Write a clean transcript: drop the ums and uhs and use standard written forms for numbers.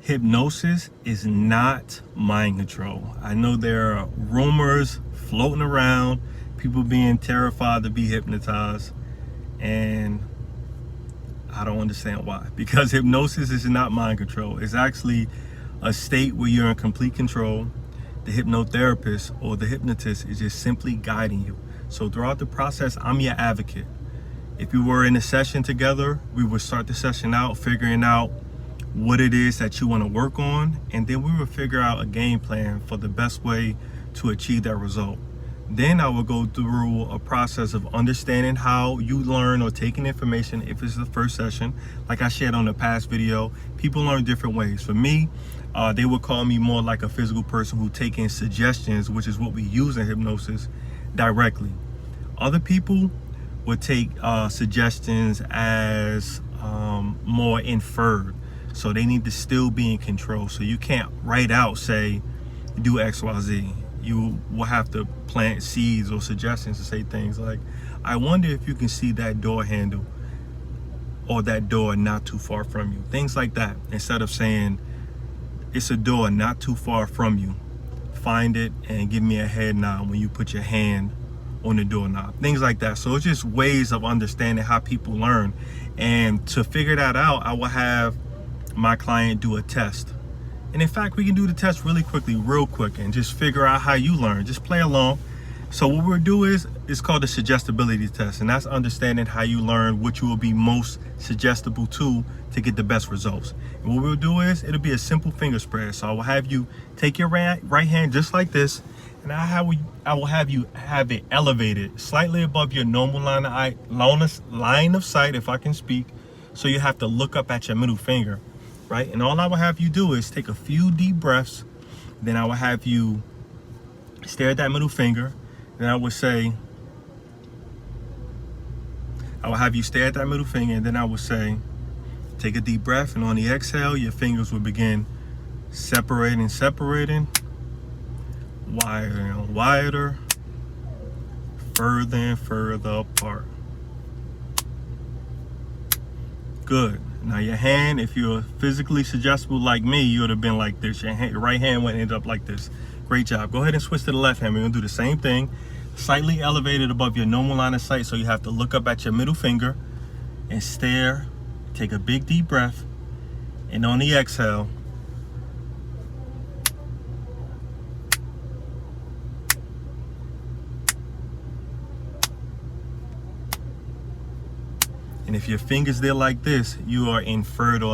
Hypnosis is not mind control. I know there are rumors floating around, people being terrified to be hypnotized, and I don't understand why. Because hypnosis is not mind control. It's actually a state where you're in complete control. The hypnotherapist or the hypnotist is just simply guiding you. So throughout the process, I'm your advocate. If we were in a session together, we would start the session out figuring out what it is that you want to work on, and then we would figure out a game plan for the best way to achieve that result. Then I will go through a process of understanding how you learn or taking information. If it's the first session, like I shared on the past video, people learn different ways. For me, they would call me more like a physical person who take in suggestions, which is what we use in hypnosis, directly. Other people would take suggestions as more inferred. So they need to still be in control. So you can't write out, say, do X, Y, Z. You will have to plant seeds or suggestions to say things like, I wonder if you can see that door handle or that door not too far from you. Things like that. Instead of saying, it's a door not too far from you. Find it and give me a head nod when you put your hand on the doorknob. Things like that. So it's just ways of understanding how people learn. And to figure that out, I will have my client do a test. And in fact, we can do the test really quickly, real quick, and just figure out how you learn. Just play along. So what we'll do is, it's called the suggestibility test, and that's understanding how you learn, what you will be most suggestible to get the best results. And what we'll do is, it'll be a simple finger spread. So I will have you take your right hand just like this, and I will have you have it elevated slightly above your normal line of sight, if I can speak. So you have to look up at your middle finger. Right? And all I will have you do is take a few deep breaths. Then I will have you stare at that middle finger. Then I will say, I will have you stare at that middle finger, and then I will say, take a deep breath, and on the exhale, your fingers will begin separating, wider and wider, further and further apart. Good. Now your hand, if you're physically suggestible like me, you would have been like this. Your right hand would end up like this. Great job. Go ahead and switch to the left hand. We're gonna do the same thing. Slightly elevated above your normal line of sight, so you have to look up at your middle finger and stare. Take a big deep breath, and on the exhale, and if your finger's there like this, you are in further